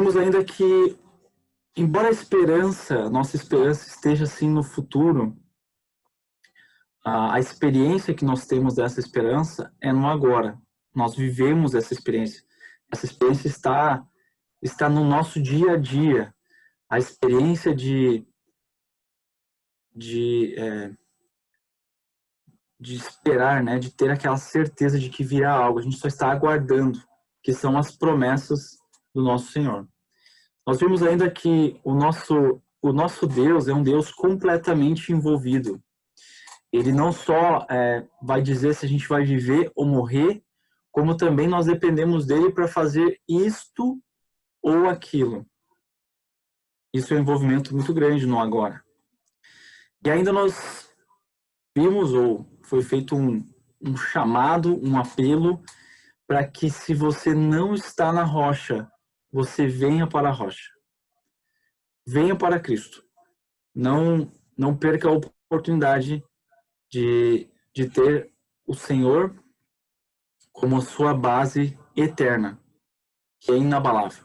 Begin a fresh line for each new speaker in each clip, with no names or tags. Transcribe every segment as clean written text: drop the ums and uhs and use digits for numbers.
vemos ainda que, embora nossa esperança esteja assim no futuro, a experiência que nós temos dessa esperança é no agora. Nós vivemos essa experiência. Essa experiência está no nosso dia a dia. A experiência de esperar, né, de ter aquela certeza de que virá algo. A gente só está aguardando, que são as promessas do nosso Senhor. Nós vimos ainda que o nosso Deus é um Deus completamente envolvido. Ele não só vai dizer se a gente vai viver ou morrer, como também nós dependemos dele para fazer isto ou aquilo. Isso é um envolvimento muito grande no agora. E ainda nós vimos, ou foi feito um chamado, um apelo, para que se você não está na rocha, você venha para a rocha. Venha para Cristo. Não perca a oportunidade de ter o Senhor como a sua base eterna, que é inabalável.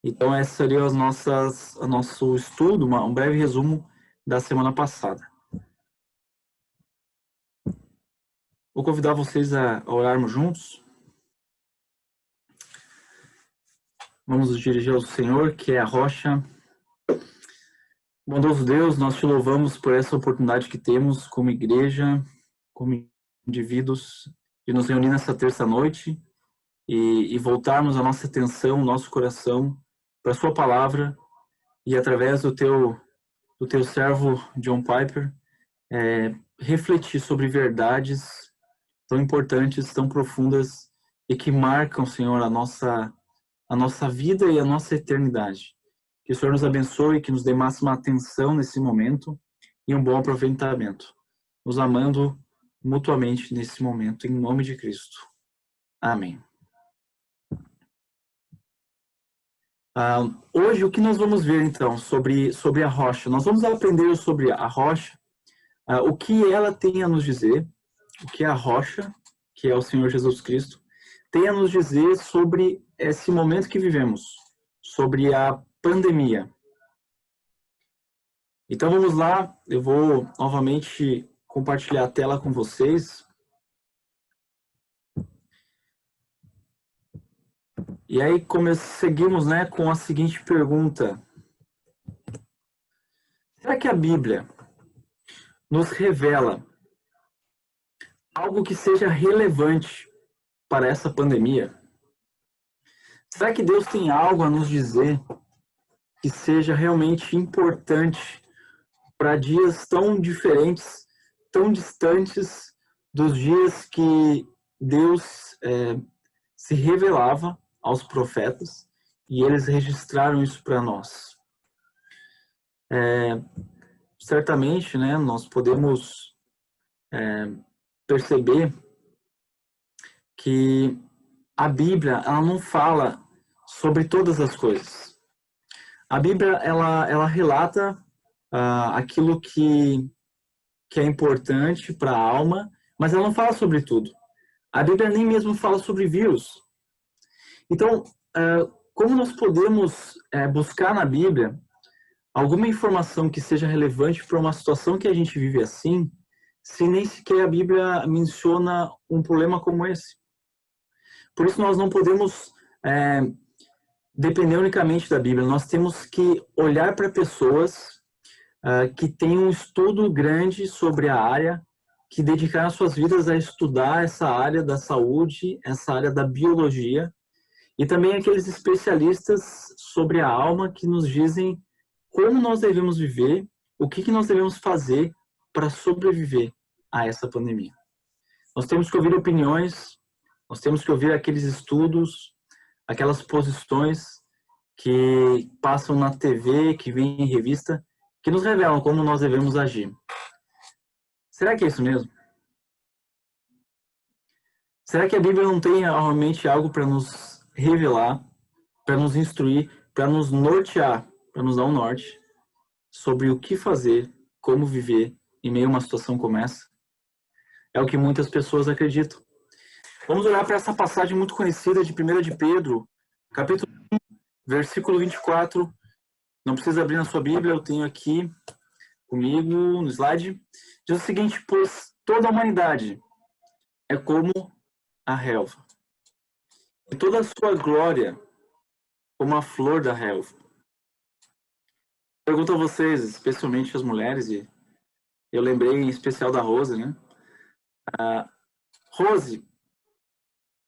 Então, esse seria o nosso estudo, um breve resumo da semana passada. Vou convidar vocês a orarmos juntos. Vamos nos dirigir ao Senhor, que é a rocha. Bondoso Deus, nós te louvamos por essa oportunidade que temos como igreja, como indivíduos, de nos reunir nessa terça-noite e voltarmos a nossa atenção, o nosso coração para a sua palavra e através do teu servo John Piper, refletir sobre verdades tão importantes, tão profundas e que marcam, Senhor, a nossa vida e a nossa eternidade. Que o Senhor nos abençoe, que nos dê máxima atenção nesse momento e um bom aproveitamento. Nos amando mutuamente nesse momento, em nome de Cristo. Amém. Hoje, o que nós vamos ver, então, sobre a rocha? Nós vamos aprender sobre a rocha, o que ela tem a nos dizer, o que a rocha, que é o Senhor Jesus Cristo, tem a nos dizer sobre esse momento que vivemos, sobre a pandemia. Então vamos lá, eu vou novamente compartilhar a tela com vocês. E aí seguimos, né, com a seguinte pergunta. Será que a Bíblia nos revela algo que seja relevante para essa pandemia? Será que Deus tem algo a nos dizer que seja realmente importante para dias tão diferentes, tão distantes dos dias que Deus se revelava aos profetas e eles registraram isso para nós? Certamente, né, nós podemos perceber que a Bíblia ela não fala sobre todas as coisas. A Bíblia ela relata aquilo que é importante para a alma, mas ela não fala sobre tudo. A Bíblia nem mesmo fala sobre vírus. Então, como nós podemos buscar na Bíblia alguma informação que seja relevante para uma situação que a gente vive assim, se nem sequer a Bíblia menciona um problema como esse? Por isso nós não podemos depender unicamente da Bíblia. Nós temos que olhar para pessoas que têm um estudo grande sobre a área, que dedicaram suas vidas a estudar essa área da saúde, essa área da biologia, e também aqueles especialistas sobre a alma que nos dizem como nós devemos viver, o que nós devemos fazer para sobreviver a essa pandemia. Nós temos que ouvir opiniões, nós temos que ouvir aqueles estudos, aquelas posições que passam na TV, que vêm em revista, que nos revelam como nós devemos agir. Será que é isso mesmo? Será que a Bíblia não tem realmente algo para nos revelar, para nos instruir, para nos nortear, para nos dar um norte sobre o que fazer, como viver em meio a uma situação como essa? É o que muitas pessoas acreditam. Vamos olhar para essa passagem muito conhecida de 1 de Pedro, capítulo 1, versículo 24, não precisa abrir na sua Bíblia, eu tenho aqui comigo no slide. Diz o seguinte: pois toda a humanidade é como a relva, e toda a sua glória como a flor da relva. Pergunto a vocês, especialmente as mulheres, e eu lembrei em especial da Rose, né? Rose,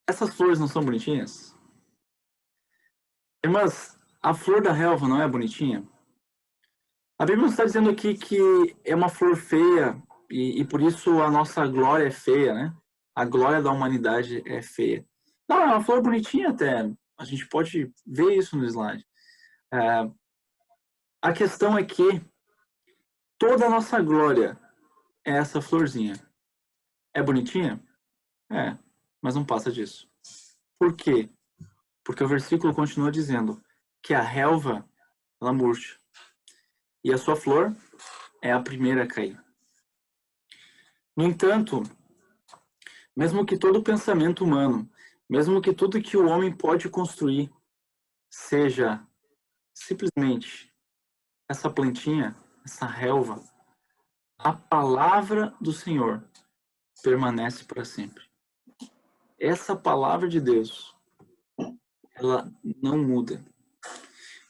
essas flores não são bonitinhas? Irmãs, a flor da relva não é bonitinha? A Bíblia não está dizendo aqui que é uma flor feia e por isso a nossa glória é feia, né? A glória da humanidade é feia. Não, é uma flor bonitinha até. A gente pode ver isso no slide. A questão é que toda a nossa glória é essa florzinha. É bonitinha? É, mas não passa disso. Por quê? Porque o versículo continua dizendo que a relva, ela murcha. E a sua flor é a primeira a cair. No entanto, mesmo que todo pensamento humano, mesmo que tudo que o homem pode construir seja simplesmente essa plantinha, essa relva, a palavra do Senhor permanece para sempre. Essa palavra de Deus, ela não muda.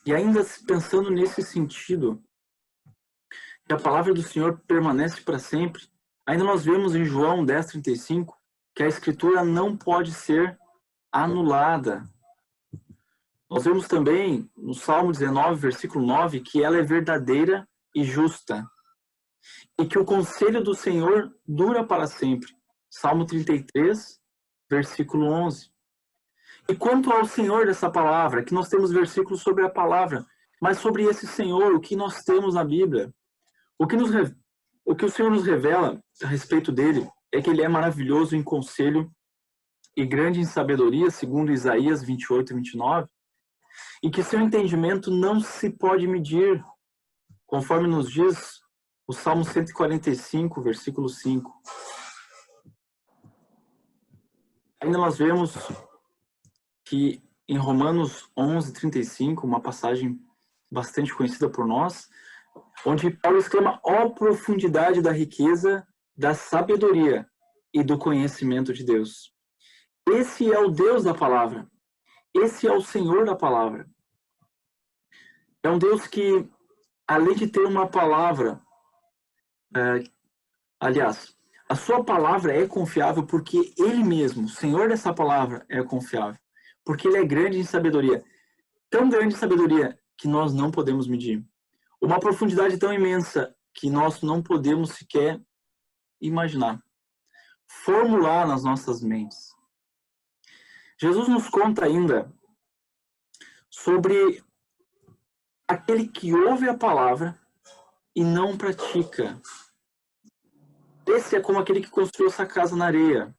E ainda pensando nesse sentido, que a palavra do Senhor permanece para sempre, ainda nós vemos em João 10:35 que a Escritura não pode ser anulada. Nós vemos também no Salmo 19, versículo 9, que ela é verdadeira e justa, e que o conselho do Senhor dura para sempre. Salmo 33, versículo 11. E quanto ao Senhor dessa palavra, que nós temos versículos sobre a palavra, mas sobre esse Senhor, o que nós temos na Bíblia, o que o Senhor nos revela a respeito dele é que ele é maravilhoso em conselho e grande em sabedoria, segundo Isaías 28 e 29, e que seu entendimento não se pode medir, conforme nos diz o Salmo 145, versículo 5. Ainda nós vemos que em Romanos 11:35, uma passagem bastante conhecida por nós, onde Paulo exclama: ó profundidade da riqueza, da sabedoria e do conhecimento de Deus. Esse é o Deus da palavra. Esse é o Senhor da palavra. É um Deus que, além de ter uma palavra, aliás, a sua palavra é confiável porque ele mesmo, o Senhor dessa palavra, é confiável. Porque ele é grande em sabedoria. Tão grande em sabedoria que nós não podemos medir. Uma profundidade tão imensa que nós não podemos sequer imaginar. Formular nas nossas mentes. Jesus nos conta ainda sobre aquele que ouve a palavra e não pratica. Esse é como aquele que construiu essa casa na areia.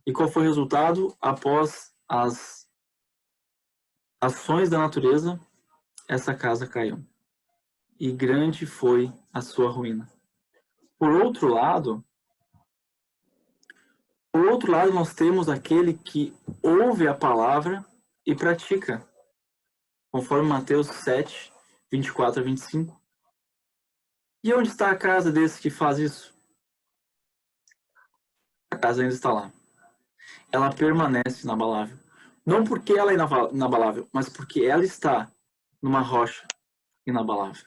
E qual foi o resultado? Após as ações da natureza, essa casa caiu. E grande foi a sua ruína. Por outro lado, nós temos aquele que ouve a palavra e pratica. Conforme Mateus 7, 24 a 25. E onde está a casa desse que faz isso? A casa ainda está lá. Ela permanece inabalável. Não porque ela é inabalável, mas porque ela está numa rocha inabalável.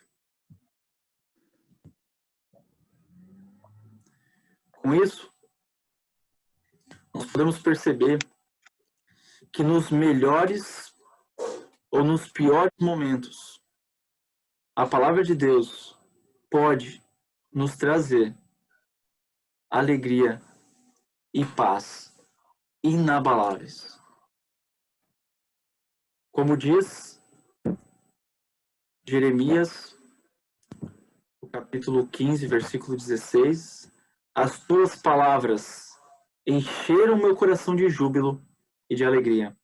Com isso, nós podemos perceber que nos melhores ou nos piores momentos, a palavra de Deus pode nos trazer alegria e paz inabaláveis. Como diz Jeremias, o capítulo 15, versículo 16, as tuas palavras encheram meu coração de júbilo e de alegria.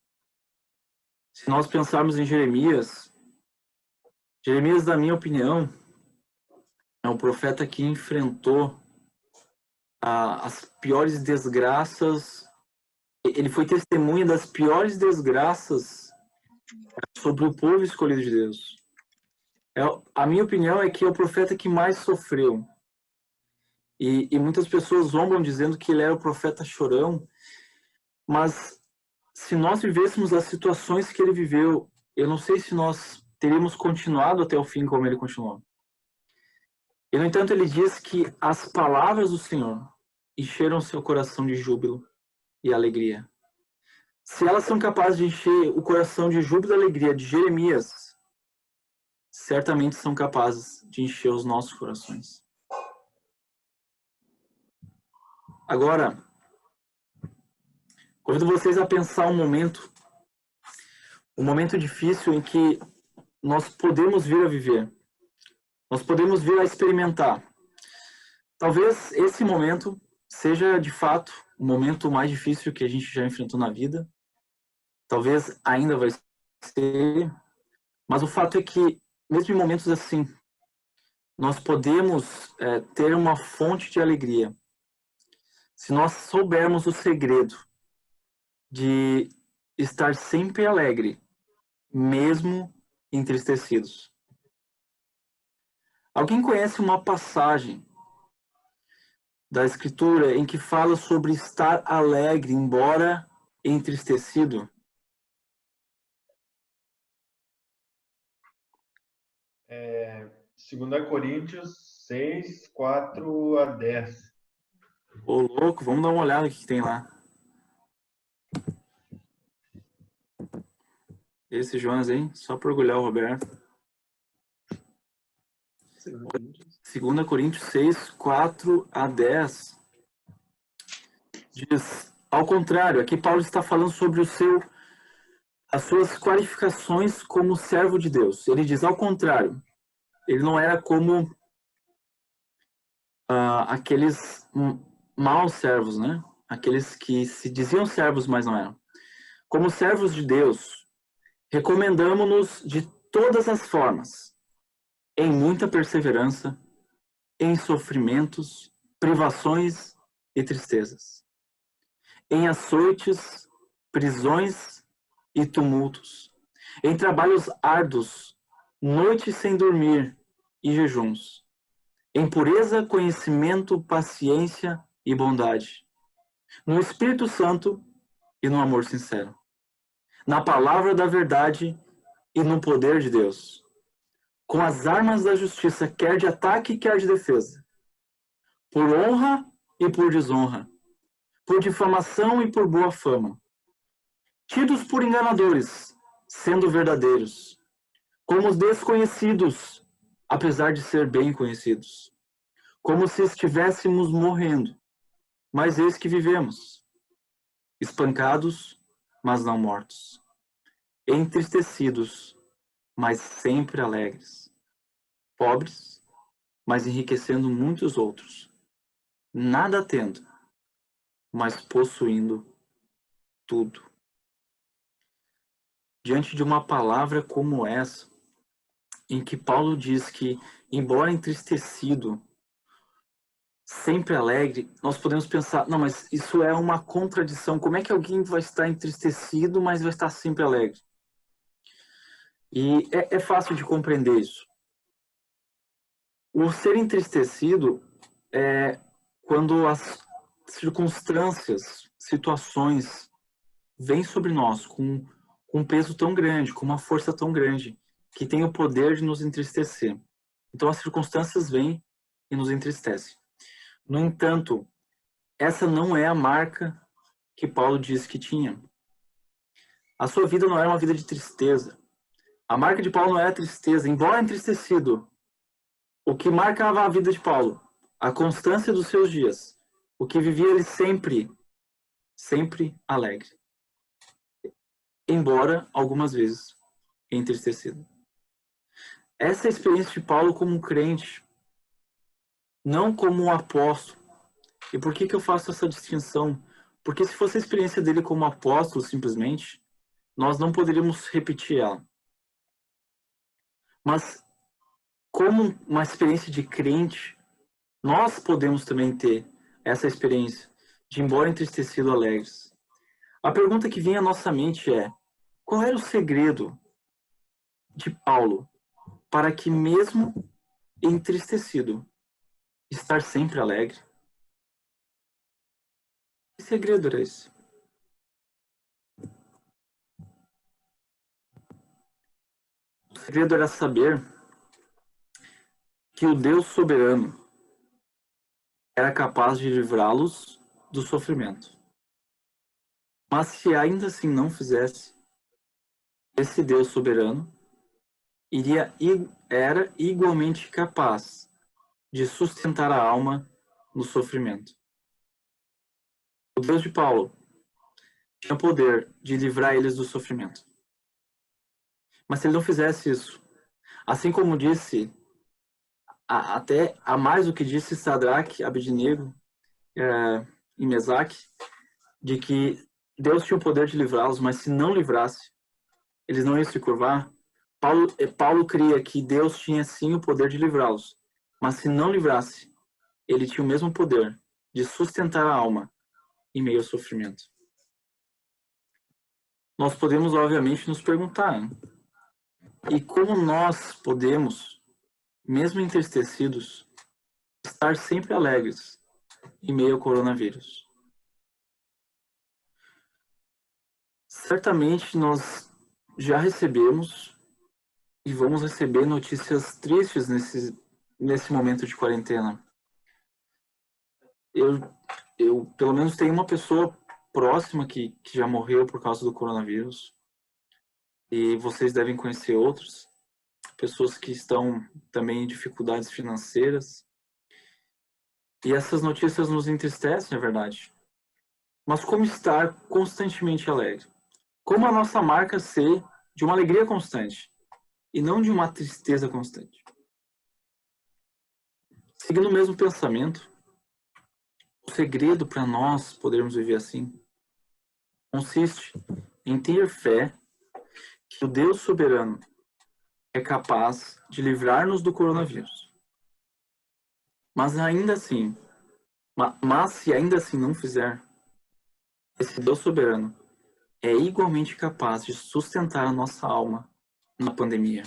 Se nós pensarmos em Jeremias, na minha opinião, é um profeta que enfrentou as piores desgraças. Ele foi testemunha das piores desgraças sobre o povo escolhido de Deus. A minha opinião é que é o profeta que mais sofreu. E muitas pessoas zombam dizendo que ele era o profeta chorão, mas se nós vivêssemos as situações que ele viveu, eu não sei se nós teríamos continuado até o fim como ele continuou. E, no entanto, ele diz que as palavras do Senhor encheram seu coração de júbilo e alegria. Se elas são capazes de encher o coração de júbilo e alegria de Jeremias, certamente são capazes de encher os nossos corações. Agora, convido vocês a pensar um momento difícil em que nós podemos vir a viver. Nós podemos vir a experimentar. Talvez esse momento seja, de fato, o momento mais difícil que a gente já enfrentou na vida. Talvez ainda vai ser. Mas o fato é que, mesmo em momentos assim, nós podemos ter uma fonte de alegria. Se nós soubermos o segredo de estar sempre alegre, mesmo entristecidos. Alguém conhece uma passagem da Escritura em que fala sobre estar alegre, embora entristecido?
É, 2 Coríntios 6, 4 a 10.
Ô, louco, vamos dar uma olhada no que tem lá. Esse Jonas, hein? Só por orgulhar o Roberto. 2 Coríntios 6, 4 a 10. Diz, ao contrário, aqui Paulo está falando sobre as suas qualificações como servo de Deus. Ele diz, ao contrário, ele não era como aqueles maus servos, né? Aqueles que se diziam servos, mas não eram. Como servos de Deus, recomendamos-nos de todas as formas, em muita perseverança, em sofrimentos, privações e tristezas, em açoites, prisões e tumultos, em trabalhos árduos, noites sem dormir e jejuns, em pureza, conhecimento, paciência e bondade, no Espírito Santo e no amor sincero, na palavra da verdade e no poder de Deus, com as armas da justiça, quer de ataque, quer de defesa, por honra e por desonra, por difamação e por boa fama, tidos por enganadores, sendo verdadeiros, como os desconhecidos, apesar de ser bem conhecidos, como se estivéssemos morrendo, mas eis que vivemos, espancados, mas não mortos, entristecidos, mas sempre alegres, pobres, mas enriquecendo muitos outros, nada tendo, mas possuindo tudo. Diante de uma palavra como essa, em que Paulo diz que, embora entristecido, sempre alegre, nós podemos pensar, não, mas isso é uma contradição. Como é que alguém vai estar entristecido, mas vai estar sempre alegre? E é fácil de compreender isso. O ser entristecido é quando as circunstâncias, situações vêm sobre nós com um peso tão grande, com uma força tão grande, que tem o poder de nos entristecer. Então as circunstâncias vêm e nos entristecem. No entanto, essa não é a marca que Paulo disse que tinha. A sua vida não era uma vida de tristeza. A marca de Paulo não era a tristeza, embora entristecido. O que marcava a vida de Paulo, a constância dos seus dias, o que vivia ele sempre alegre. Embora, algumas vezes, entristecido. Essa é a experiência de Paulo como um crente, não como um apóstolo. E por que eu faço essa distinção? Porque se fosse a experiência dele como apóstolo, simplesmente, nós não poderíamos repetir ela. Mas, como uma experiência de crente, nós podemos também ter essa experiência de, embora entristecido, alegres. A pergunta que vem à nossa mente é: qual era o segredo de Paulo para que, mesmo entristecido, estar sempre alegre? Que segredo era esse? O segredo era saber que o Deus soberano era capaz de livrá-los do sofrimento. Mas se ainda assim não fizesse, esse Deus soberano era igualmente capaz de sustentar a alma no sofrimento. O Deus de Paulo tinha o poder de livrar eles do sofrimento. Mas se ele não fizesse isso, assim como disse, até a mais do que disse Sadraque, Abednego e Mesaque, de que Deus tinha o poder de livrá-los, mas se não livrasse, eles não iam se curvar. Paulo cria que Deus tinha sim o poder de livrá-los, mas se não livrasse, ele tinha o mesmo poder de sustentar a alma em meio ao sofrimento. Nós podemos, obviamente, nos perguntar, hein? E como nós podemos, mesmo entristecidos, estar sempre alegres em meio ao coronavírus? Certamente nós já recebemos e vamos receber notícias tristes nesse momento de quarentena. Eu pelo menos tenho uma pessoa próxima que já morreu por causa do coronavírus, e vocês devem conhecer outros, pessoas que estão também em dificuldades financeiras. E essas notícias nos entristecem, é verdade. Mas como estar constantemente alegre? Como a nossa marca ser de uma alegria constante e não de uma tristeza constante? Seguindo o mesmo pensamento, o segredo para nós podermos viver assim consiste em ter fé que o Deus soberano é capaz de livrar-nos do coronavírus. Mas ainda assim, mas se ainda assim não fizer, esse Deus soberano é igualmente capaz de sustentar a nossa alma na pandemia.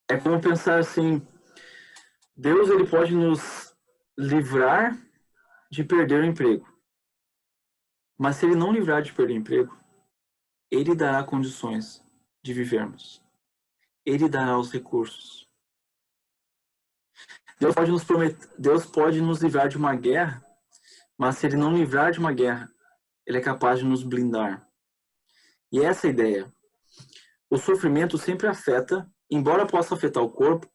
É como pensar assim, Deus ele pode nos livrar de perder o emprego. Mas se ele não livrar de perder o emprego, ele dará condições de vivermos. Ele dará os recursos. Deus pode nos livrar de uma guerra, mas se ele não livrar de uma guerra, ele é capaz de nos blindar. E essa é a ideia. O sofrimento sempre afeta, embora possa afetar o corpo,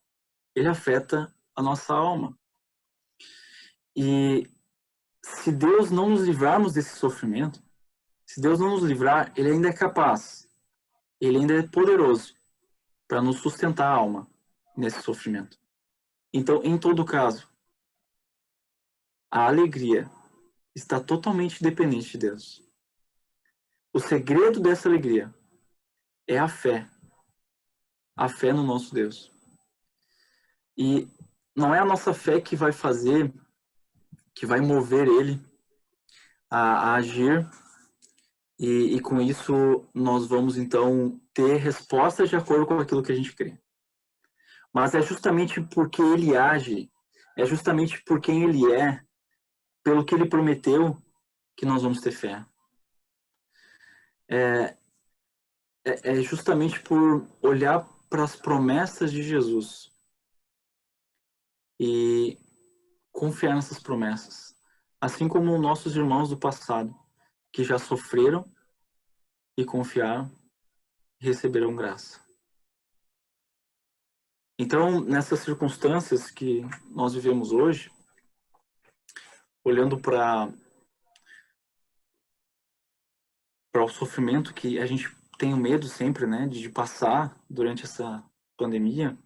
ele afeta a nossa alma. E se Deus não nos livrarmos desse sofrimento, se Deus não nos livrar, ele ainda é capaz, ele ainda é poderoso para nos sustentar a alma nesse sofrimento. Então, em todo caso, a alegria está totalmente dependente de Deus. O segredo dessa alegria é a fé no nosso Deus. E não é a nossa fé que vai fazer, que vai mover ele a agir, e com isso nós vamos então ter respostas de acordo com aquilo que a gente crê. Mas é justamente porque ele age, é justamente por quem ele é, pelo que ele prometeu, que nós vamos ter fé. É justamente por olhar para as promessas de Jesus e confiar nessas promessas. Assim como nossos irmãos do passado, que já sofreram e confiaram, receberão graça. Então, nessas circunstâncias que nós vivemos hoje, olhando para o sofrimento que a gente tem o medo sempre, né, de passar durante essa pandemia,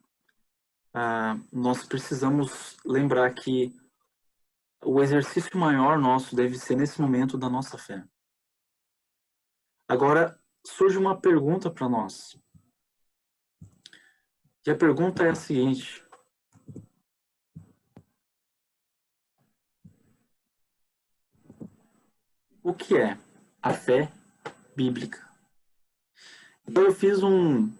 nós precisamos lembrar que o exercício maior nosso deve ser nesse momento da nossa fé. Agora, surge uma pergunta para nós. E a pergunta é a seguinte: o que é a fé bíblica? Então, eu fiz um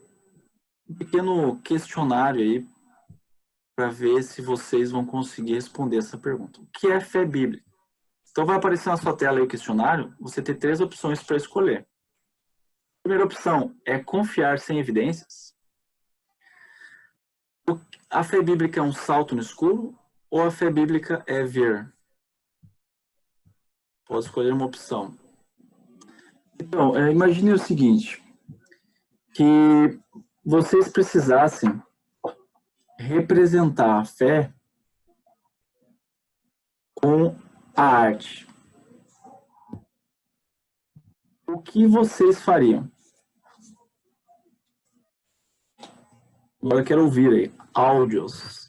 pequeno questionário aí para ver se vocês vão conseguir responder essa pergunta. O que é fé bíblica? Então, vai aparecer na sua tela aí o questionário. Você tem 3 opções para escolher. A primeira opção é confiar sem evidências. A fé bíblica é um salto no escuro ou a fé bíblica é ver? Pode escolher uma opção. Então, imagine o seguinte, que vocês precisassem representar a fé com a arte. O que vocês fariam? Agora eu quero ouvir aí, áudios.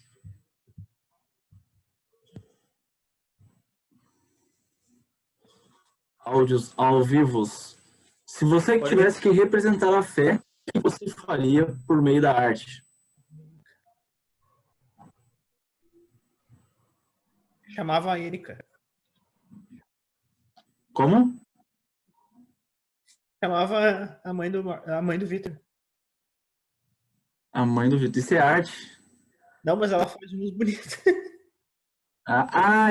Áudios ao vivo. Se você tivesse que representar a fé, o que você faria por meio da arte?
Chamava a Erika.
Como?
Chamava a mãe do Vitor.
A mãe do Vitor. Isso é arte?
Não, mas ela faz uns bonitos.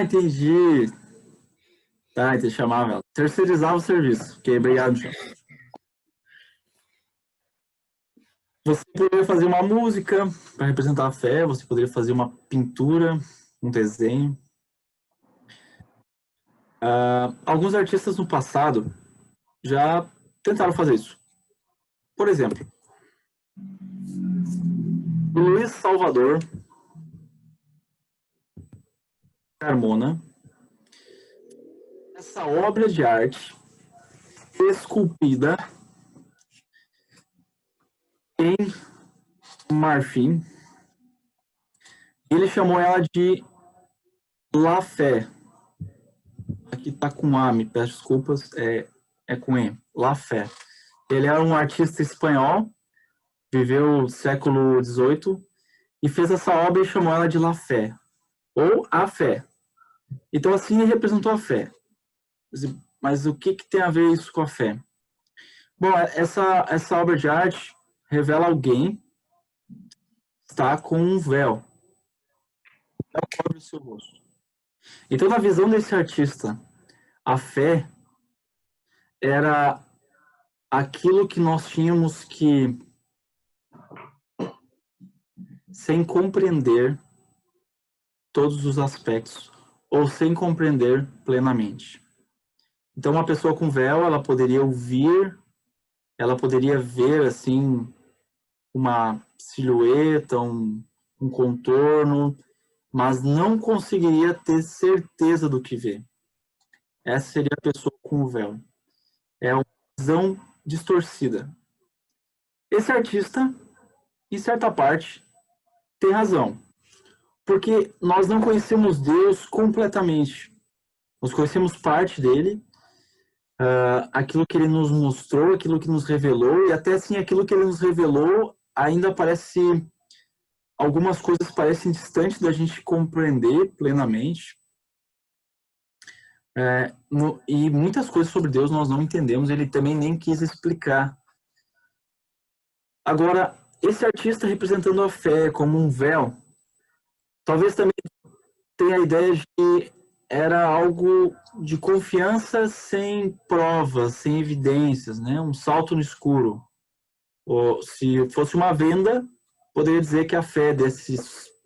Entendi. Tá, então chamava ela. Terceirizava o serviço. Ok, obrigado, João. Você poderia fazer uma música para representar a fé, você poderia fazer uma pintura, um desenho. Alguns artistas no passado já tentaram fazer isso. Por exemplo, Luiz Salvador Carmona, essa obra de arte esculpida em marfim, ele chamou ela de La Fé. Aqui tá com A, me peço desculpas, é com E, La Fé. Ele era um artista espanhol, viveu no século XVIII e fez essa obra e chamou ela de La Fé, ou A Fé. Então assim ele representou a fé. Mas o que tem a ver isso com a fé? Bom, essa obra de arte revela alguém que está com um véu. É o cobre o seu rosto. Então, na visão desse artista, a fé era aquilo que nós tínhamos que, sem compreender todos os aspectos, ou sem compreender plenamente. Então, uma pessoa com véu, ela poderia ouvir, ela poderia ver, assim, uma silhueta, um contorno, mas não conseguiria ter certeza do que vê. Essa seria a pessoa com o véu. É uma visão distorcida. Esse artista, em certa parte, tem razão. Porque nós não conhecemos Deus completamente. Nós conhecemos parte dele, aquilo que ele nos mostrou, aquilo que nos revelou, e até assim, aquilo que ele nos revelou ainda parece... Algumas coisas parecem distantes da gente compreender plenamente. E muitas coisas sobre Deus nós não entendemos, ele também nem quis explicar. Agora, esse artista representando a fé como um véu, talvez também tenha a ideia de que era algo de confiança sem provas, sem evidências, né? Um salto no escuro. Ou, se fosse uma venda, poderia dizer que a fé desse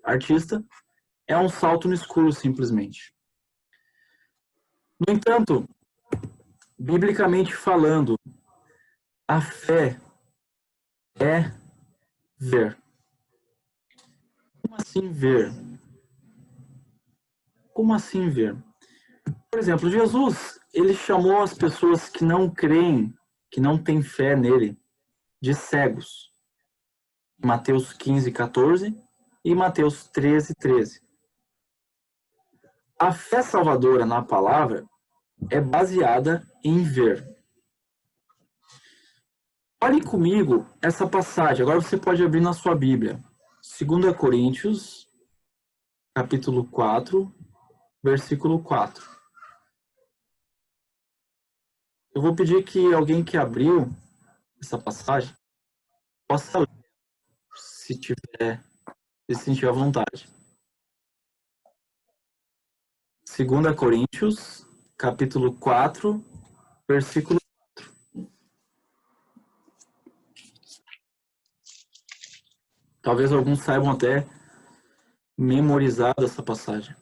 artista é um salto no escuro, simplesmente. No entanto, biblicamente falando, a fé é ver. Como assim ver? Como assim ver? Por exemplo, Jesus, ele chamou as pessoas que não creem, que não têm fé nele, de cegos. Mateus 15:14 e Mateus 13:13. A fé salvadora na palavra é baseada em ver. Olhe comigo essa passagem. Agora você pode abrir na sua Bíblia. 2 Coríntios, capítulo 4, versículo 4. Eu vou pedir que alguém que abriu essa passagem possa ler, se sentir à vontade. 2 Coríntios, capítulo 4, versículo 4. Talvez alguns saibam até memorizar essa passagem.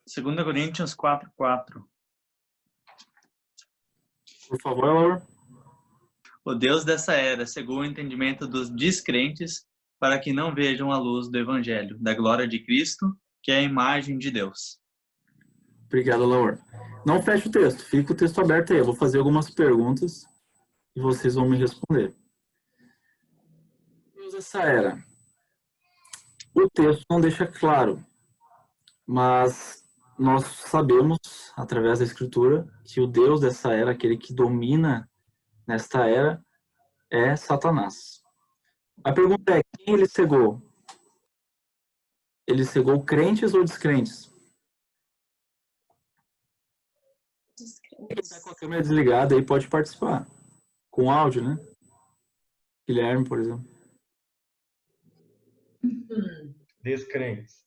Segunda Coríntios 4:4.
Por favor, Laura.
O Deus dessa era cegou o entendimento dos descrentes para que não vejam a luz do Evangelho, da glória de Cristo, que é a imagem de Deus.
Obrigado, Laura. Não feche o texto, fica o texto aberto aí. Eu vou fazer algumas perguntas e vocês vão me responder. Deus dessa era. O texto não deixa claro, mas nós sabemos, através da Escritura, que o Deus dessa era, aquele que domina nesta era, é Satanás. A pergunta é, quem ele cegou? Ele cegou crentes ou descrentes? Quem está com a câmera desligada aí pode participar. Com áudio, né? Guilherme, por exemplo.
Descrentes.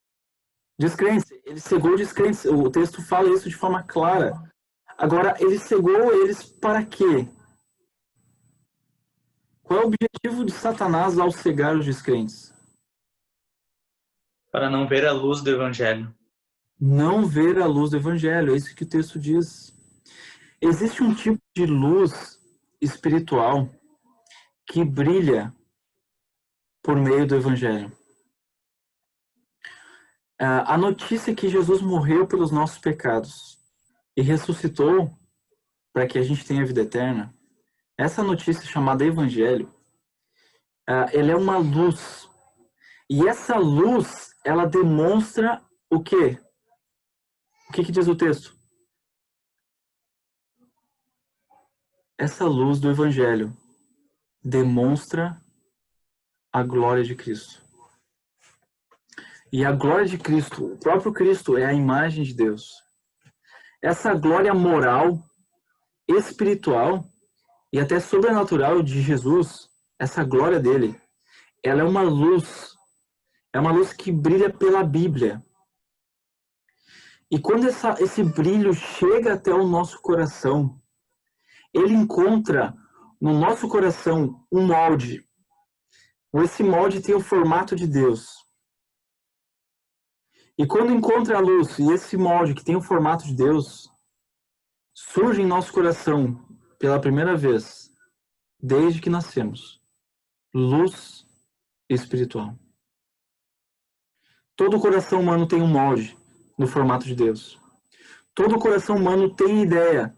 Descrentes. Ele cegou descrentes. O texto fala isso de forma clara. Agora, ele cegou eles para quê? Qual é o objetivo de Satanás ao cegar os descrentes?
Para não ver a luz do Evangelho.
Não ver a luz do Evangelho. É isso que o texto diz. Existe um tipo de luz espiritual que brilha por meio do Evangelho. A notícia é que Jesus morreu pelos nossos pecados e ressuscitou para que a gente tenha vida eterna, essa notícia chamada Evangelho, ela é uma luz. E essa luz, ela demonstra o quê? O que diz o texto? Essa luz do Evangelho demonstra a glória de Cristo. E a glória de Cristo, o próprio Cristo, é a imagem de Deus. Essa glória moral, espiritual e até sobrenatural de Jesus, essa glória dele, ela é uma luz que brilha pela Bíblia. E quando esse brilho chega até o nosso coração, ele encontra no nosso coração um molde. Esse molde tem o formato de Deus. E quando encontra a luz e esse molde que tem o formato de Deus, surge em nosso coração pela primeira vez, desde que nascemos, luz espiritual. Todo coração humano tem um molde no formato de Deus. Todo coração humano tem ideia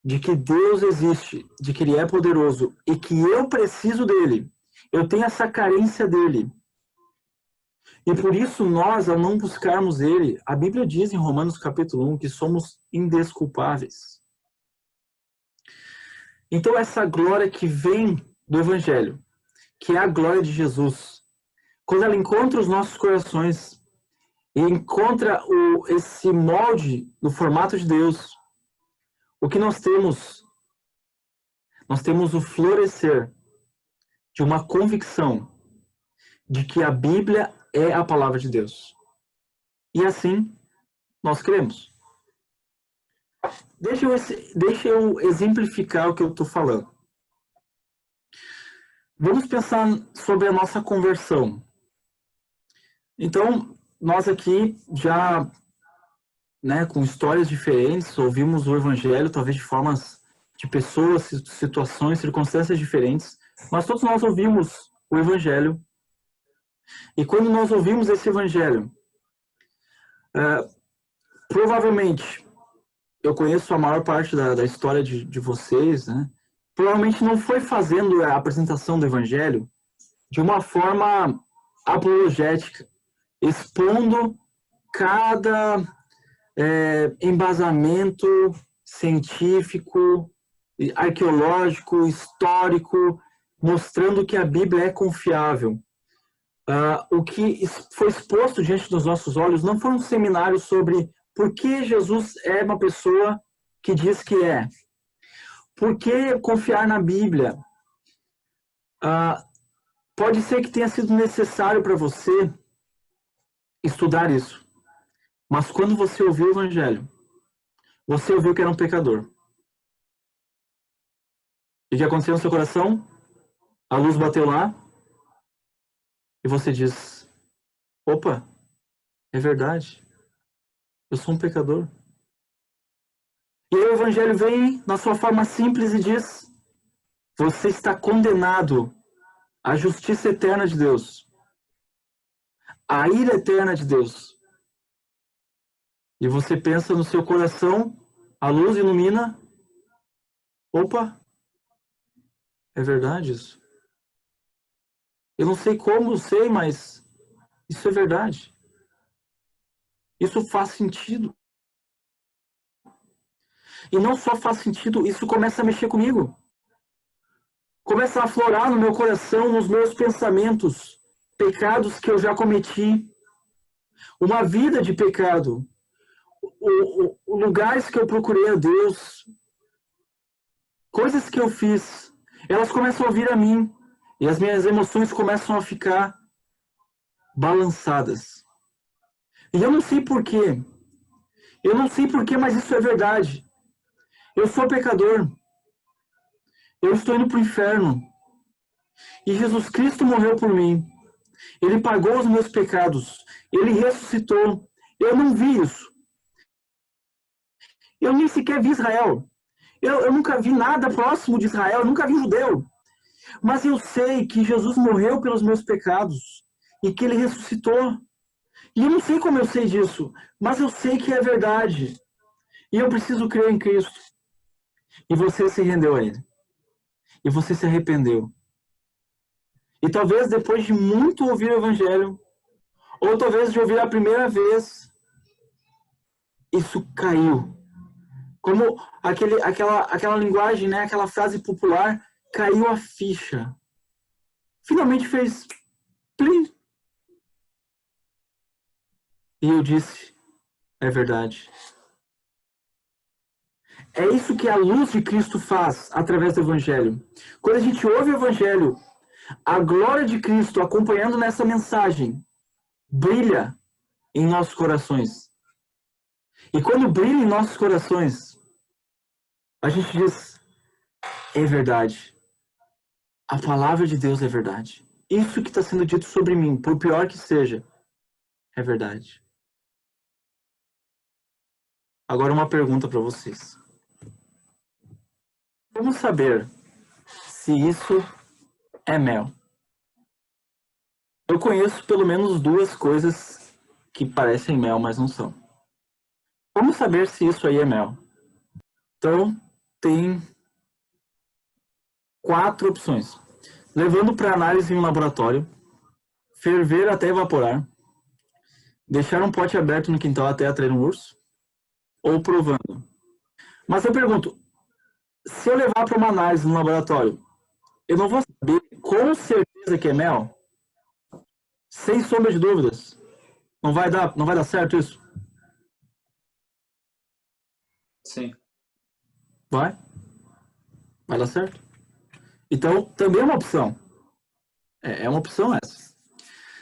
de que Deus existe, de que Ele é poderoso e que eu preciso dele. Eu tenho essa carência dele. E por isso nós, ao não buscarmos Ele, a Bíblia diz em Romanos capítulo 1 que somos indesculpáveis. Então essa glória que vem do Evangelho, que é a glória de Jesus, quando ela encontra os nossos corações e encontra esse molde no formato de Deus, o que nós temos? Nós temos o florescer de uma convicção de que a Bíblia é a palavra de Deus. E assim, nós cremos. Deixa eu exemplificar o que eu estou falando. Vamos pensar sobre a nossa conversão. Então, nós aqui já, com histórias diferentes, ouvimos o Evangelho, talvez de formas de pessoas, situações, circunstâncias diferentes, mas todos nós ouvimos o Evangelho. E quando nós ouvimos esse Evangelho, provavelmente, eu conheço a maior parte da história de vocês, né? Provavelmente não foi fazendo a apresentação do Evangelho de uma forma apologética, expondo cada embasamento científico, arqueológico, histórico, mostrando que a Bíblia é confiável. O que foi exposto diante dos nossos olhos não foi um seminário sobre por que Jesus é uma pessoa que diz que é. Por que confiar na Bíblia? Pode ser que tenha sido necessário para você estudar isso. Mas quando você ouviu o Evangelho, você ouviu que era um pecador. E o que aconteceu no seu coração? A luz bateu lá e você diz: opa, é verdade. Eu sou um pecador. E aí o Evangelho vem na sua forma simples e diz: você está condenado à justiça eterna de Deus, à ira eterna de Deus. E você pensa no seu coração, a luz ilumina. Opa, é verdade isso. Eu não sei como, sei, mas isso é verdade. Isso faz sentido. E não só faz sentido, isso começa a mexer comigo. Começa a aflorar no meu coração, nos meus pensamentos, pecados que eu já cometi. Uma vida de pecado. Lugares que eu procurei a Deus. Coisas que eu fiz. Elas começam a vir a mim. E as minhas emoções começam a ficar balançadas. E eu não sei porquê. Eu não sei porquê, mas isso é verdade. Eu sou pecador. Eu estou indo para o inferno. E Jesus Cristo morreu por mim. Ele pagou os meus pecados. Ele ressuscitou. Eu não vi isso. Eu nem sequer vi Israel. Eu nunca vi nada próximo de Israel. Eu nunca vi judeu. Mas eu sei que Jesus morreu pelos meus pecados. E que ele ressuscitou. E eu não sei como eu sei disso. Mas eu sei que é verdade. E eu preciso crer em Cristo. E você se rendeu a ele. E você se arrependeu. E talvez depois de muito ouvir o Evangelho, ou talvez de ouvir a primeira vez, isso caiu. Como aquela linguagem, né, aquela frase popular, caiu a ficha. Finalmente fez plim. E eu disse, é verdade. É isso que a luz de Cristo faz através do Evangelho. Quando a gente ouve o Evangelho, a glória de Cristo acompanhando nessa mensagem brilha em nossos corações. E quando brilha em nossos corações, a gente diz, é verdade. A palavra de Deus é verdade. Isso que está sendo dito sobre mim, por pior que seja, é verdade. Agora uma pergunta para vocês. Vamos saber se isso é mel. Eu conheço pelo menos duas coisas que parecem mel, mas não são. Vamos saber se isso aí é mel. Então, tem 4 opções. Levando para análise em um laboratório, ferver até evaporar, deixar um pote aberto no quintal até atrair um urso, ou provando. Mas eu pergunto, se eu levar para uma análise no laboratório, eu não vou saber com certeza que é mel? Sem sombra de dúvidas. Não vai dar certo isso?
Sim.
Vai? Vai dar certo? Então, também é uma opção. É uma opção essa.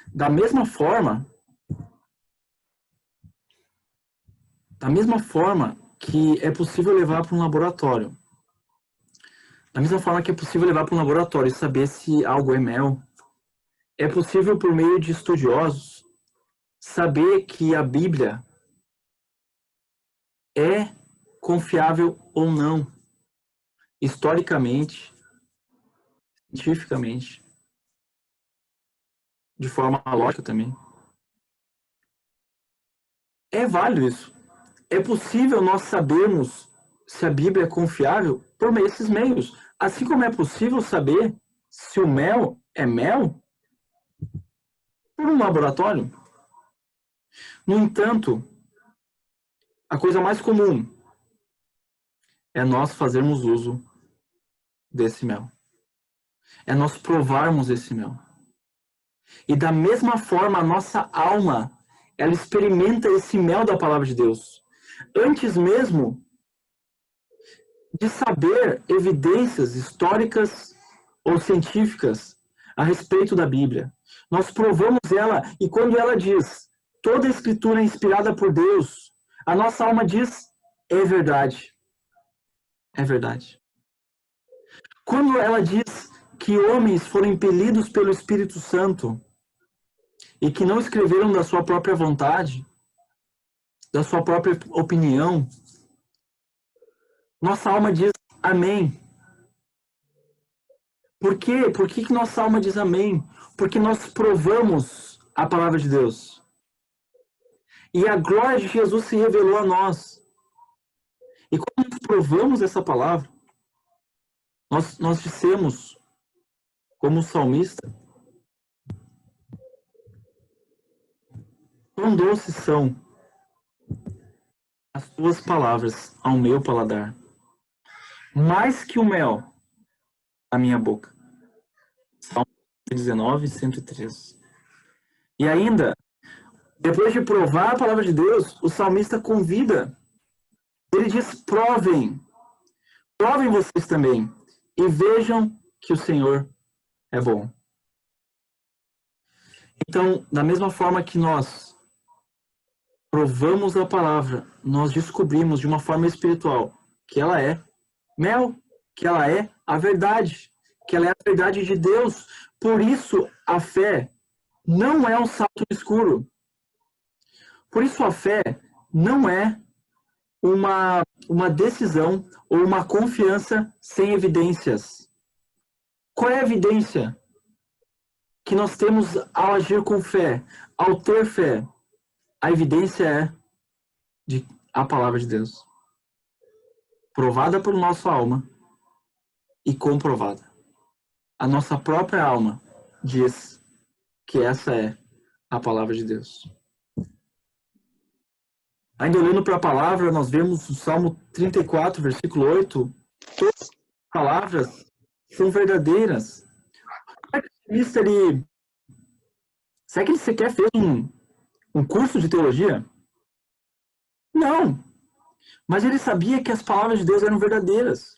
Da mesma forma que é possível levar para um laboratório. Da mesma forma que é possível levar para um laboratório e saber se algo é mel, é possível, por meio de estudiosos, saber que a Bíblia é confiável ou não, historicamente, cientificamente, de forma lógica também. É válido isso. É possível nós sabermos se a Bíblia é confiável por meio desses meios. Assim como é possível saber se o mel é mel por um laboratório. No entanto, a coisa mais comum é nós fazermos uso desse mel. É nós provarmos esse mel. E da mesma forma, a nossa alma, ela experimenta esse mel da palavra de Deus. Antes mesmo de saber evidências históricas ou científicas a respeito da Bíblia. Nós provamos ela, e quando ela diz, toda a Escritura é inspirada por Deus, a nossa alma diz, é verdade. É verdade. Quando ela diz que homens foram impelidos pelo Espírito Santo e que não escreveram da sua própria vontade, da sua própria opinião, nossa alma diz amém. Por quê? Por que nossa alma diz amém? Porque nós provamos a palavra de Deus. E a glória de Jesus se revelou a nós. E quando nós provamos essa palavra, nós dissemos, como o salmista, quão doces são as tuas palavras ao meu paladar, mais que o mel à minha boca. Salmo 19, 103. E ainda, depois de provar a palavra de Deus, o salmista convida. Ele diz, provem vocês também, e vejam que o Senhor é bom. Então, da mesma forma que nós provamos a palavra, nós descobrimos de uma forma espiritual que ela é mel, que ela é a verdade, que ela é a verdade de Deus. Por isso, a fé não é um salto escuro. Por isso, a fé não é uma decisão ou uma confiança sem evidências. Qual é a evidência que nós temos ao agir com fé, ao ter fé? A evidência é a palavra de Deus, provada por nossa alma e comprovada. A nossa própria alma diz que essa é a palavra de Deus. Ainda olhando para a palavra, nós vemos o Salmo 34, versículo 8, todas as palavras são verdadeiras. Será que ele sequer fez um curso de teologia? Não. Mas ele sabia que as palavras de Deus eram verdadeiras.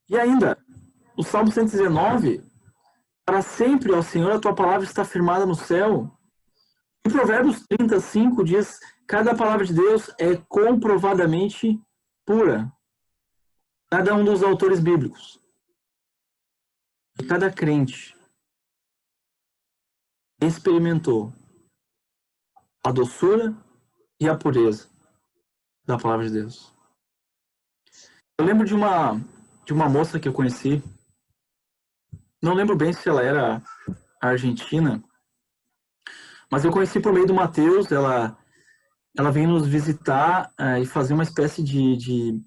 E ainda, o Salmo 119, para sempre, ó Senhor, a tua palavra está firmada no céu. E Provérbios 35 diz, cada palavra de Deus é comprovadamente pura. Cada um dos autores bíblicos. E cada crente experimentou a doçura e a pureza da palavra de Deus. Eu lembro de uma moça que eu conheci, não lembro bem se ela era argentina, mas eu conheci por meio do Mateus. Ela veio nos visitar e fazer uma espécie de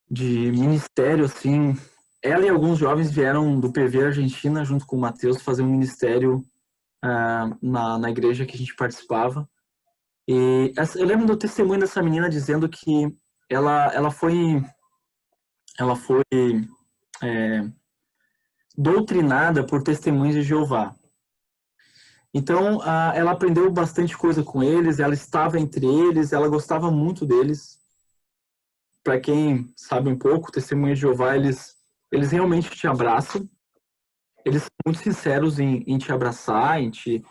ministério, assim. Ela e alguns jovens vieram do PV Argentina, junto com o Mateus, fazer um ministério na igreja que a gente participava. E eu lembro do testemunho dessa menina dizendo que ela foi doutrinada por testemunhos de Jeová. Então, ela aprendeu bastante coisa com eles, ela estava entre eles, ela gostava muito deles. Para quem sabe um pouco, testemunhos de Jeová, eles realmente te abraçam. Eles são muito sinceros em te abraçar, em te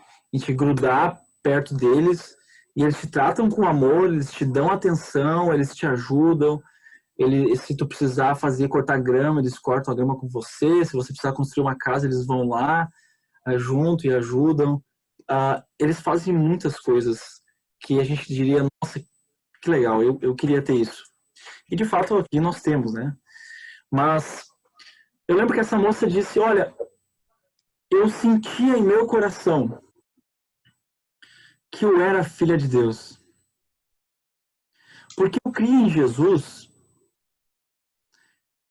grudar perto deles. E eles te tratam com amor, eles te dão atenção, eles te ajudam. Se tu precisar cortar grama, eles cortam a grama com você. Se você precisar construir uma casa, eles vão lá junto e ajudam. Eles fazem muitas coisas que a gente diria, nossa, que legal, eu queria ter isso. E de fato aqui nós temos, né? Mas eu lembro que essa moça disse, olha, eu sentia em meu coração que eu era filha de Deus. Porque eu criei em Jesus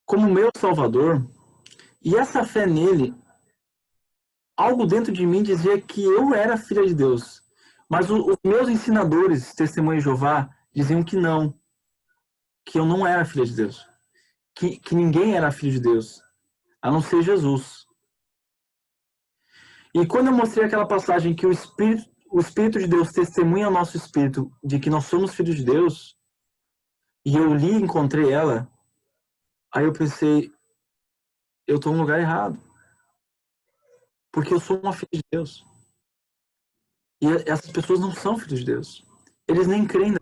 como meu Salvador, e essa fé nele, algo dentro de mim dizia que eu era filha de Deus. Mas os meus ensinadores, testemunhos de Jeová, diziam que não. que eu não era filha de Deus. Que ninguém era filho de Deus, a não ser Jesus. E quando eu mostrei aquela passagem que o Espírito de Deus testemunha ao nosso espírito de que nós somos filhos de Deus, e eu li e encontrei ela, aí eu pensei, eu estou no lugar errado. Porque eu sou uma filha de Deus. E essas pessoas não são filhos de Deus. Eles nem creem.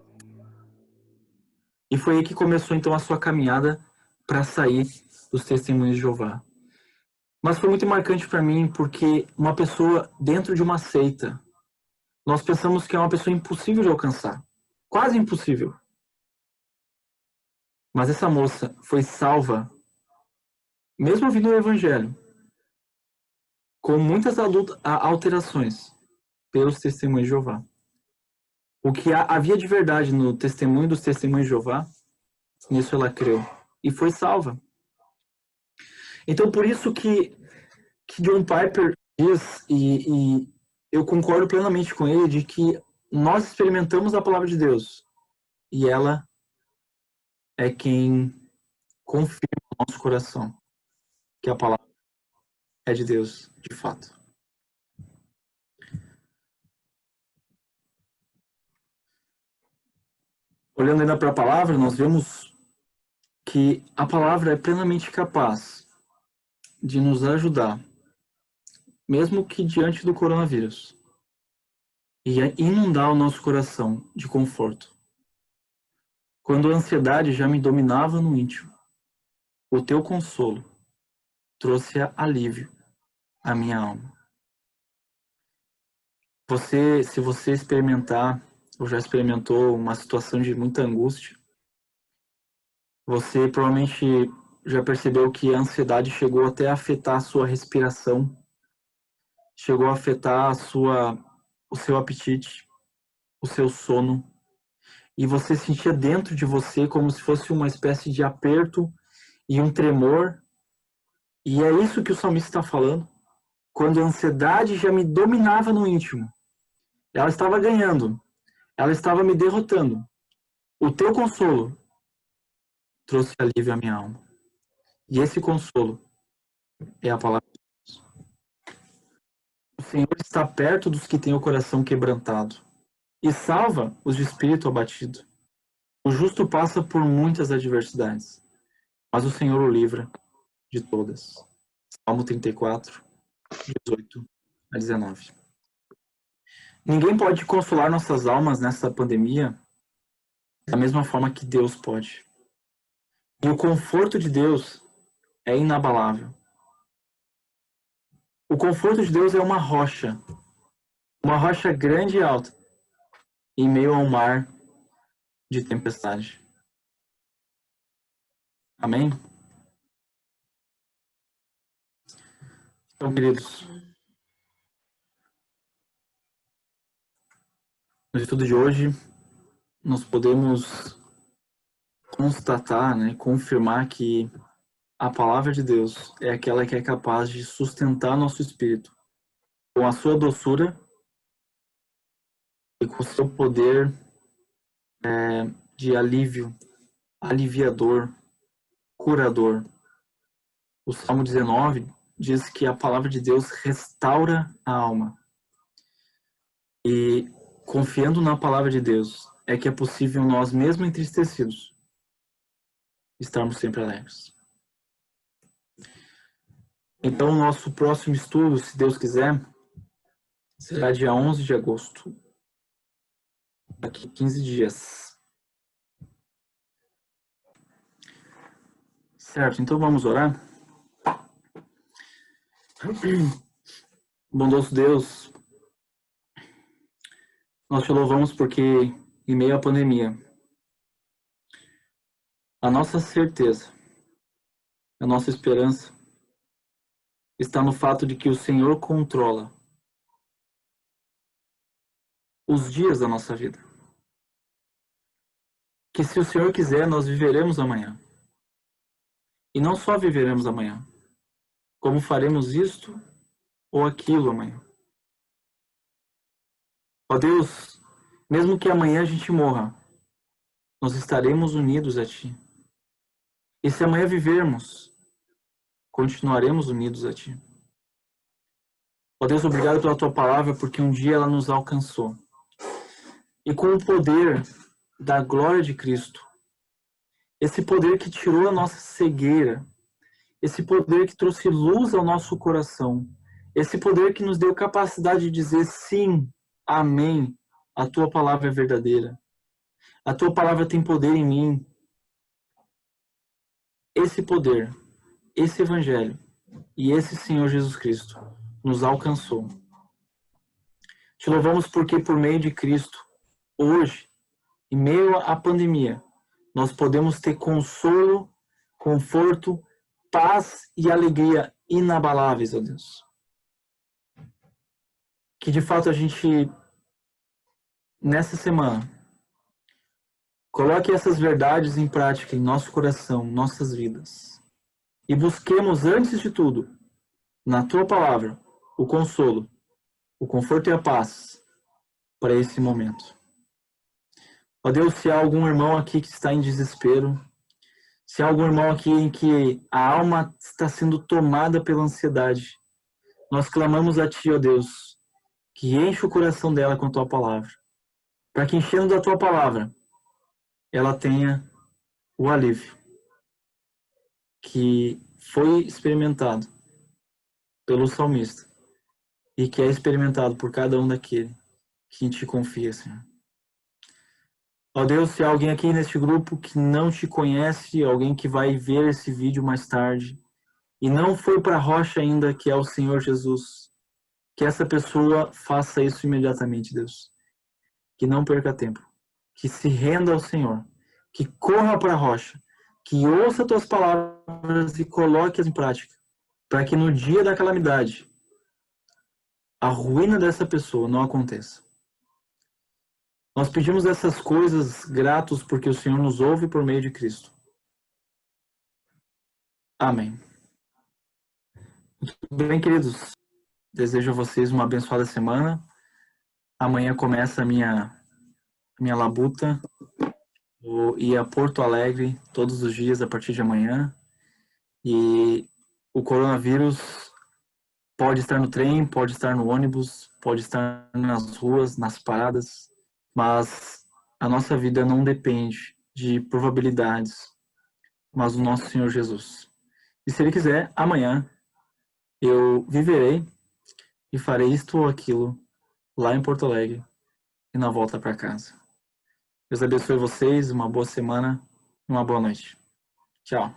E foi aí que começou então a sua caminhada para sair dos testemunhos de Jeová. Mas foi muito marcante para mim porque uma pessoa dentro de uma seita, nós pensamos que é uma pessoa impossível de alcançar. Quase impossível. Mas essa moça foi salva, mesmo ouvindo o evangelho, com muitas alterações pelos testemunhos de Jeová. O que havia de verdade no testemunho dos testemunhos de Jeová, nisso ela creu. E foi salva. Então, por isso que John Piper diz, e eu concordo plenamente com ele, de que nós experimentamos a palavra de Deus. E ela é quem confirma no nosso coração que a palavra é de Deus, de fato. Olhando ainda para a palavra, nós vemos que a palavra é plenamente capaz de nos ajudar, mesmo que diante do coronavírus, e inundar o nosso coração de conforto. Quando a ansiedade já me dominava no íntimo, o teu consolo trouxe alívio à minha alma. Se você experimentar, ou já experimentou uma situação de muita angústia, você provavelmente já percebeu que a ansiedade chegou até a afetar a sua respiração, chegou a afetar o seu apetite, o seu sono, e você sentia dentro de você como se fosse uma espécie de aperto e um tremor. E é isso que o salmista está falando. Quando a ansiedade já me dominava no íntimo, ela estava ganhando, ela estava me derrotando. O teu consolo trouxe alívio à minha alma. E esse consolo é a palavra de Deus. O Senhor está perto dos que têm o coração quebrantado e salva os de espírito abatido. O justo passa por muitas adversidades, mas o Senhor o livra de todas. Salmo 34, 18 a 19. Ninguém pode consolar nossas almas nessa pandemia da mesma forma que Deus pode. E o conforto de Deus é inabalável. O conforto de Deus é uma rocha grande e alta, em meio a um mar de tempestade. Amém? Então, queridos, no estudo de hoje, nós podemos constatar, confirmar que a palavra de Deus é aquela que é capaz de sustentar nosso espírito com a sua doçura e com o seu poder de alívio, aliviador, curador. O Salmo 19 diz que a palavra de Deus restaura a alma. E confiando na palavra de Deus, é que é possível nós, mesmo entristecidos, estarmos sempre alegres. Então, o nosso próximo estudo, se Deus quiser, será dia 11 de agosto. Daqui 15 dias. Certo, então vamos orar? Bondoso Deus, nós te louvamos porque, em meio à pandemia, a nossa certeza, a nossa esperança está no fato de que o Senhor controla os dias da nossa vida. Que se o Senhor quiser, nós viveremos amanhã. E não só viveremos amanhã, como faremos isto ou aquilo amanhã. Ó Deus, mesmo que amanhã a gente morra, nós estaremos unidos a Ti. E se amanhã vivermos, continuaremos unidos a Ti. Ó Deus, obrigado pela Tua palavra, porque um dia ela nos alcançou. E com o poder da glória de Cristo, esse poder que tirou a nossa cegueira, esse poder que trouxe luz ao nosso coração, esse poder que nos deu capacidade de dizer sim, amém, a Tua palavra é verdadeira. A Tua palavra tem poder em mim. Esse poder, esse Evangelho e esse Senhor Jesus Cristo nos alcançou. Te louvamos porque por meio de Cristo, hoje, em meio à pandemia, nós podemos ter consolo, conforto, paz e alegria inabaláveis, ó Deus. Que de fato a gente, nessa semana, coloque essas verdades em prática em nosso coração, em nossas vidas. E busquemos, antes de tudo, na Tua palavra, o consolo, o conforto e a paz para esse momento. Ó Deus, se há algum irmão aqui que está em desespero, se há algum irmão aqui em que a alma está sendo tomada pela ansiedade, nós clamamos a Ti, ó Deus, que enche o coração dela com a Tua palavra, para que enchendo da Tua palavra, ela tenha o alívio que foi experimentado pelo salmista e que é experimentado por cada um daquele que em Ti confia, Senhor. Ó Deus, se há alguém aqui neste grupo que não Te conhece, alguém que vai ver esse vídeo mais tarde e não foi para a rocha ainda, que é o Senhor Jesus, que essa pessoa faça isso imediatamente, Deus. Que não perca tempo, que se renda ao Senhor, que corra para a rocha, que ouça Tuas palavras e coloque-as em prática, para que no dia da calamidade a ruína dessa pessoa não aconteça. Nós pedimos essas coisas gratos porque o Senhor nos ouve por meio de Cristo. Amém. Muito bem, queridos. Desejo a vocês uma abençoada semana. Amanhã começa a minha labuta. Vou ir a Porto Alegre todos os dias a partir de amanhã. E o coronavírus pode estar no trem, pode estar no ônibus, pode estar nas ruas, nas paradas, mas a nossa vida não depende de probabilidades, mas do nosso Senhor Jesus. E se Ele quiser, amanhã eu viverei e farei isto ou aquilo lá em Porto Alegre e na volta para casa. Deus abençoe vocês, uma boa semana e uma boa noite. Tchau.